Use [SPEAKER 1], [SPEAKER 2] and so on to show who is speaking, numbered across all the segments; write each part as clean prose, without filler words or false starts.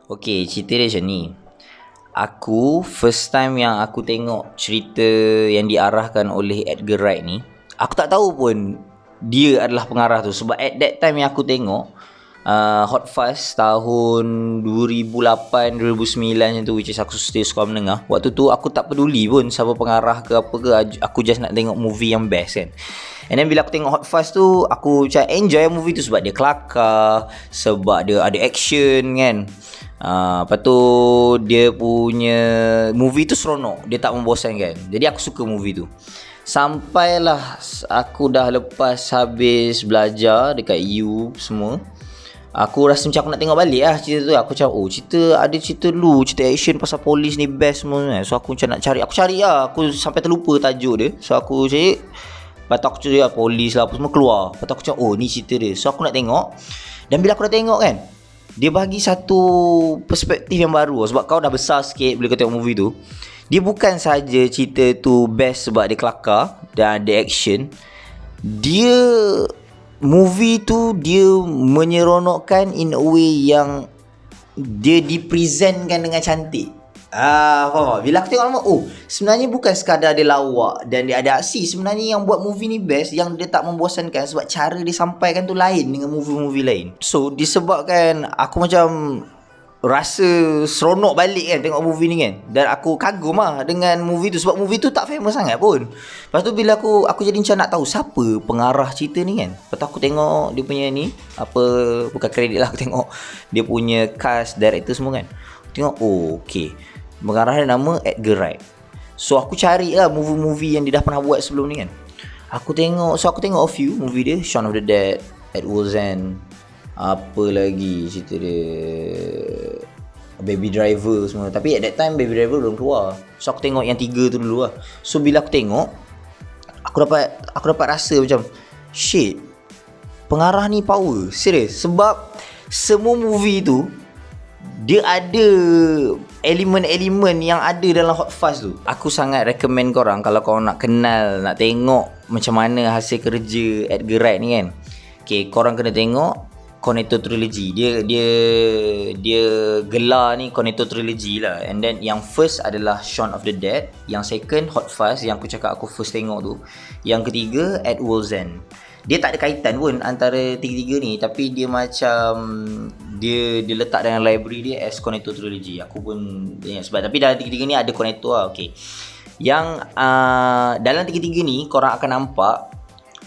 [SPEAKER 1] Okay, cerita dia macam ni. Aku first time yang aku tengok cerita yang diarahkan oleh Edgar Wright ni, aku tak tahu pun dia adalah pengarah tu. Sebab at that time yang aku tengok Hot Fuzz tahun 2008-2009 macam tu, which is aku still sekolah menengah. Waktu tu aku tak peduli pun siapa pengarah ke apa ke, aku just nak tengok movie yang best kan. And then bila aku tengok Hot Fuzz tu, aku macam enjoy movie tu sebab dia kelakar, sebab dia ada action kan. Lepas tu dia punya movie tu seronok, dia tak membosankan. Jadi aku suka movie tu. Sampailah aku dah lepas habis belajar dekat U semua, aku rasa macam aku nak tengok balik lah cerita tu. Aku macam ada cerita dulu, cerita action pasal polis ni best semua kan. So aku macam nak cari, aku sampai terlupa tajuk dia. So aku cari, lepas tu aku cari polis lah apa semua keluar. Lepas tu aku macam ni cerita dia. So aku nak tengok. Dan bila aku dah tengok kan, dia bagi satu perspektif yang baru. Sebab kau dah besar sikit bila kau tengok movie tu. Dia bukan saja cerita tu best sebab dia kelakar dan ada action. Movie tu dia menyeronokkan in a way yang dia dipresentkan dengan cantik. Faham tak? Bila aku tengok lama, sebenarnya bukan sekadar dia lawak dan dia ada aksi. Sebenarnya yang buat movie ni best, yang dia tak membosankan sebab cara dia sampaikan tu lain dengan movie-movie lain. So disebabkan aku macam rasa seronok balik kan tengok movie ni kan. Dan aku kagum lah dengan movie tu sebab movie tu tak famous sangat pun. Lepas tu bila aku jadi macam nak tahu siapa pengarah cerita ni kan. Lepas tu aku tengok dia punya ni, bukan kredit lah, aku tengok dia punya cast, director semua kan. Tengok okay, pengarah dia nama Edgar Wright. So aku cari lah movie-movie yang dia dah pernah buat sebelum ni kan. Aku tengok a few movie dia, Shaun of the Dead, At World's End, apa lagi cerita dia, Baby Driver semua. Tapi at that time Baby Driver belum keluar. So aku tengok yang 3 tu dulu lah. So bila aku tengok, aku dapat rasa macam shit, pengarah ni power, serius. Sebab semua movie tu dia ada elemen-elemen yang ada dalam Hot Fuzz tu. Aku sangat recommend korang, kalau korang nak kenal, nak tengok macam mana hasil kerja Edgar Wright ni kan, okay, korang kena tengok Cornetto Trilogy. Dia gelar ni Cornetto Trilogy lah. And then yang first adalah Shaun of the Dead, yang second Hot Fuzz yang aku cakap aku first tengok tu, yang ketiga At World's End. Dia tak ada kaitan pun antara tiga-tiga ni, tapi dia macam dia letak dalam library dia as Cornetto Trilogy. Aku pun ingat sebab, tapi dalam tiga-tiga ni ada Cornetto lah. Okay, yang dalam tiga-tiga ni korang akan nampak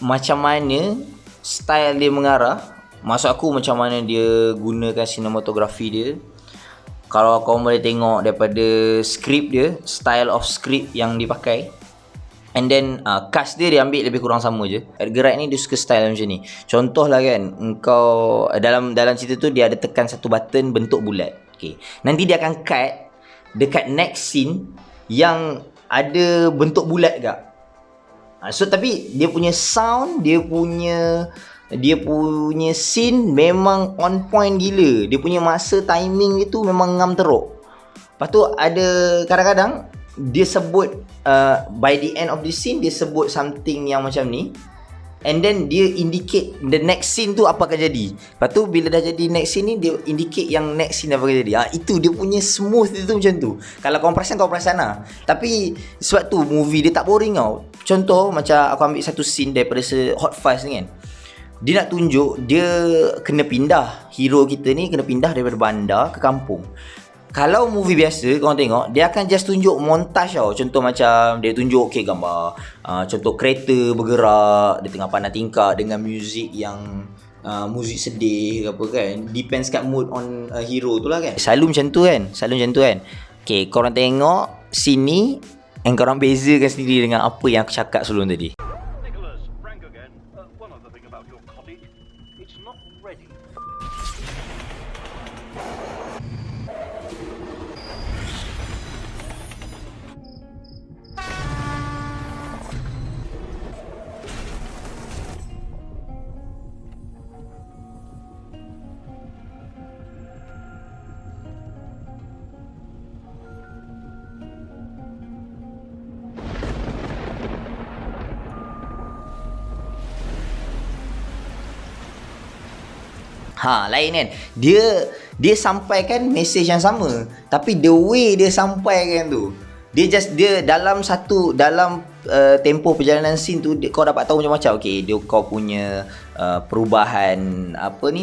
[SPEAKER 1] macam mana style dia mengarah. Maksud aku macam mana dia gunakan sinematografi dia. Kalau korang boleh tengok daripada skrip dia, style of script yang dipakai, and then cast dia ambil lebih kurang sama je. Edgar Wright ni dia suka style macam ni. Contoh lah kan, engkau dalam cerita tu dia ada tekan satu button bentuk bulat. Okay, nanti dia akan cut dekat next scene yang ada bentuk bulat gak. So tapi dia punya sound, dia punya scene memang on point gila. Dia punya masa timing itu memang ngam teruk. Lepas tu ada kadang-kadang dia sebut by the end of the scene dia sebut something yang macam ni, and then dia indicate the next scene tu apa akan jadi. Lepas tu bila dah jadi next scene ni, dia indicate yang next scene apa akan jadi. Itu dia punya smooth itu macam tu. Kalau kau perasan lah. Tapi sebab tu movie dia tak boring tau. Contoh macam aku ambil satu scene daripada Hot Fuzz ni kan. Dia nak tunjuk dia kena pindah, hero kita ni kena pindah daripada bandar ke kampung. Kalau movie biasa korang tengok, dia akan just tunjuk montage tau. Contoh macam dia tunjuk gambar contoh kereta bergerak di tengah pandang tingkap dengan muzik yang muzik sedih ke apa kan. Depends kat mood on hero tu lah kan. Selalu macam tu kan. Okay, korang tengok sini and korang bezakan sendiri dengan apa yang aku cakap sebelum tadi. Lain kan. dia sampaikan mesej yang sama, tapi the way dia sampaikan tu, dia dalam tempoh perjalanan scene tu kau dapat tahu macam-macam. Okay, kau punya perubahan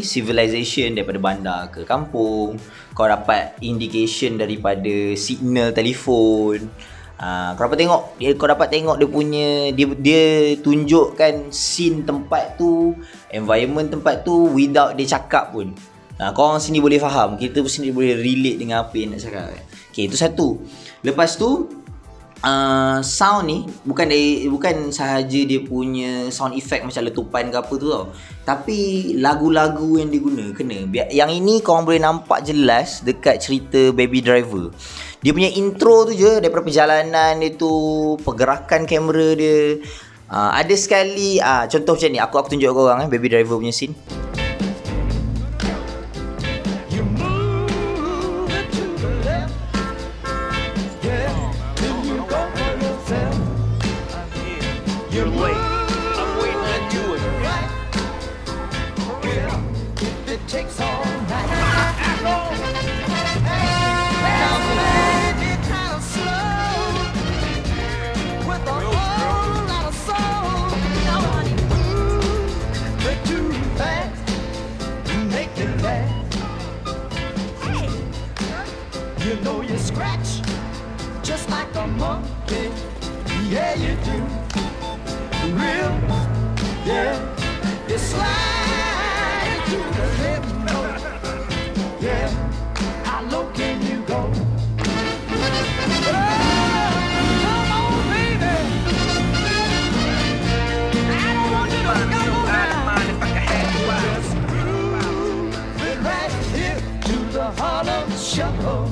[SPEAKER 1] civilization daripada bandar ke kampung. Kau dapat indication daripada signal telefon. Kau dapat tengok dia punya, dia tunjukkan scene tempat tu, environment tempat tu without dia cakap pun. Kau orang sini boleh faham, kita sini boleh relate dengan apa yang nak cakap. Okay, itu satu. Lepas tu sound ni bukan sahaja dia punya sound effect macam letupan ke apa tu tau, tapi lagu-lagu yang diguna kena. Yang ini korang boleh nampak jelas dekat cerita Baby Driver. Dia punya intro tu je, daripada perjalanan dia tu, pergerakan kamera dia. Ada sekali contoh macam ni, aku tunjuk korang Baby Driver punya scene.
[SPEAKER 2] You know you scratch just like a monkey. Yeah, you do. Real, yeah. You slide to the limit. Yeah. How low can you go? Oh, come on, baby. I don't want you to go now. Just groove it right here to the Harlem Shuffle.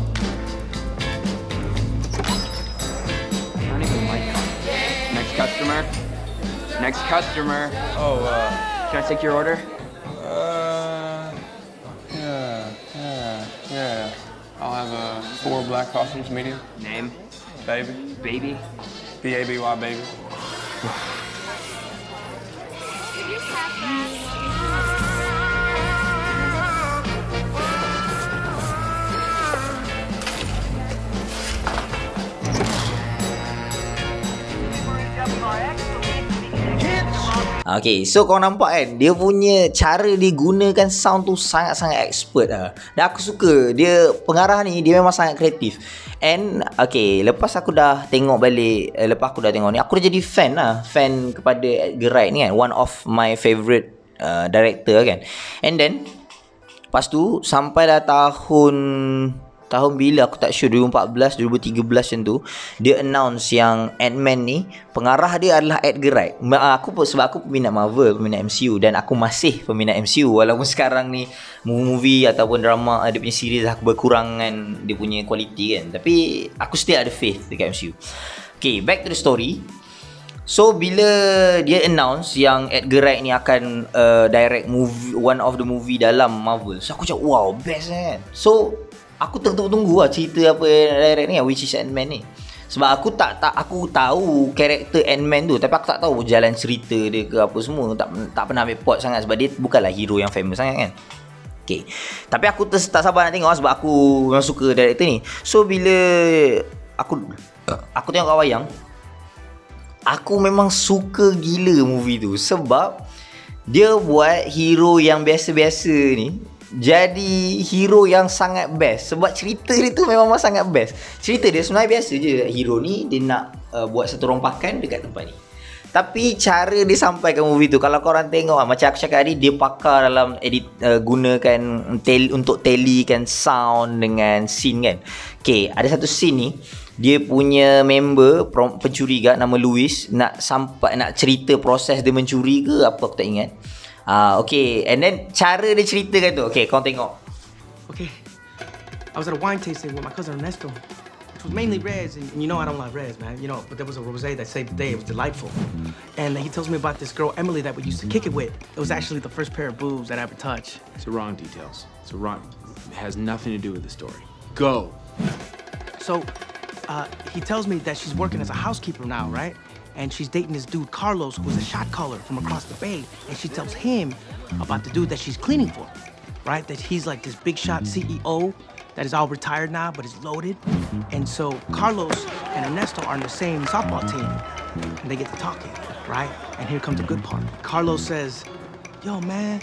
[SPEAKER 3] Next customer. Oh, can I take your order?
[SPEAKER 4] Yeah. I'll have 4 black coffees, medium.
[SPEAKER 3] Name?
[SPEAKER 4] Baby.
[SPEAKER 3] Baby?
[SPEAKER 4] B-A-B-Y, baby.
[SPEAKER 1] Okay, so kau nampak kan, dia punya cara dia gunakan sound tu sangat-sangat expert lah. Dan aku suka dia, pengarah ni dia memang sangat kreatif. And okay, lepas aku dah tengok balik, ni, aku dah jadi fan kepada Edgar Wright ni kan, one of my favourite director kan. And then lepas tu sampailah tahun bila aku tak sure, 2014 2013 macam tu, dia announce yang Ant-Man ni pengarah dia adalah Edgar Wright. Sebab aku peminat Marvel, peminat MCU, dan aku masih peminat MCU walaupun sekarang ni movie ataupun drama dia punya series aku berkurangan dia punya quality kan, tapi aku still ada faith dekat MCU. Okay, back to the story. So bila dia announce yang Edgar Wright ni akan direct movie, one of the movie dalam Marvel, so aku cakap wow, best kan. So aku tunggu lah cerita apa direct ni, which is Ant-Man ni. Sebab aku tahu karakter Ant-Man tu, tapi aku tak tahu jalan cerita dia ke apa semua. Tak pernah ambil pot sangat sebab dia bukanlah hero yang famous sangat kan. Okay, tapi aku tak sabar nak tengok sebab aku memang suka director ni. So bila aku tengok kat wayang, aku memang suka gila movie tu sebab dia buat hero yang biasa-biasa ni jadi hero yang sangat best. Sebab cerita dia tu memang sangat best. Cerita dia sebenarnya biasa je. Hero ni dia nak buat satu rompakan dekat tempat ni, tapi cara dia sampaikan movie tu, kalau korang tengok macam aku cakap tadi, dia pakar dalam edit, gunakan untuk tallykan sound dengan scene kan. Okay, ada satu scene ni, dia punya member pencuri guard nama Louis nak cerita proses dia mencuri ke apa, aku tak ingat. Okay, and then cara dia ceritakan tu, okay, kau tengok.
[SPEAKER 5] Okay, I was at a wine tasting with my cousin Ernesto, which was mainly reds, and you know I don't like reds, man. You know, but there was a rosé that saved the day. It was delightful. And he tells me about this girl Emily that we used to kick it with. It was actually the first pair of boobs that I ever touched.
[SPEAKER 6] It's the wrong details. It has nothing to do with the story. Go.
[SPEAKER 5] So, he tells me that she's working as a housekeeper now, right? And she's dating this dude Carlos, who was a shot caller from across the bay, and she tells him about the dude that she's cleaning for. right? That he's like this big shot CEO that is all retired now, but is loaded. And so Carlos and Ernesto are on the same softball team, and they get to talking, right? And here comes the good part. Carlos says, "Yo, man,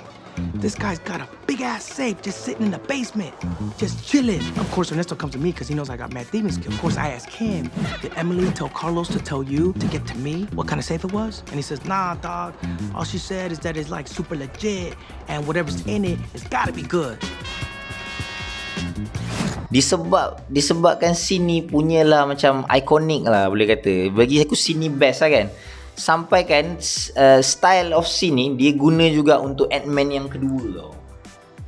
[SPEAKER 5] this guy's got a big ass safe just sitting in the basement, just chilling." Of course, Ernesto comes to me because he knows I got mad thieving skill. Of course, I ask him, "Did Emily tell Carlos to tell you to get to me what kind of safe it was?" And he says, "Nah, dog. All she said is that it's like super legit, and whatever's in it, it's gotta be good."
[SPEAKER 1] Disebabkan scene ni punyalah macam ikonik lah boleh kata. Bagi aku scene ni best lah kan. Sampai kan style of scene ni dia guna juga untuk Ant-Man yang kedua tau.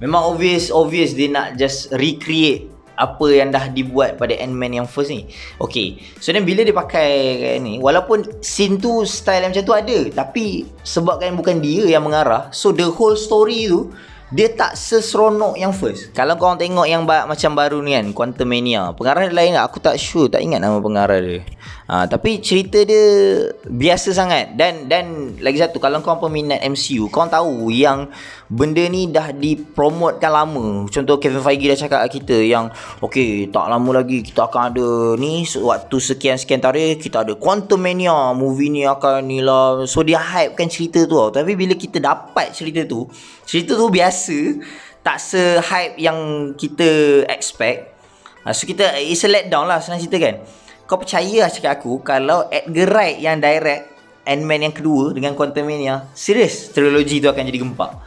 [SPEAKER 1] Memang obvious dia nak just recreate apa yang dah dibuat pada Ant-Man yang first ni. Okay, so then bila dia pakai ni, walaupun scene tu style macam tu ada, tapi sebabkan bukan dia yang mengarah, so the whole story tu dia tak seseronok yang first. Kalau korang tengok yang macam baru ni kan, Quantumania, pengarah dia lain tak? Aku tak sure, tak ingat nama pengarah dia. Tapi cerita dia biasa sangat. Dan lagi satu, kalau korang peminat MCU, korang tahu yang benda ni dah dipromotkan lama. Contoh Kevin Feige dah cakap kat kita yang okay, tak lama lagi kita akan ada ni, waktu sekian-sekian tarikh kita ada Quantumania, movie ni akan ni lah. So dia hypekan cerita tu tau. Tapi bila kita dapat cerita tu biasa, tak se-hype yang kita expect. So kita, it's a letdown lah senang cerita kan. Kau percaya lah cakap aku, kalau Edgar Wright yang direct Ant-Man yang kedua dengan Quantumania, serius trilogy tu akan jadi gempak.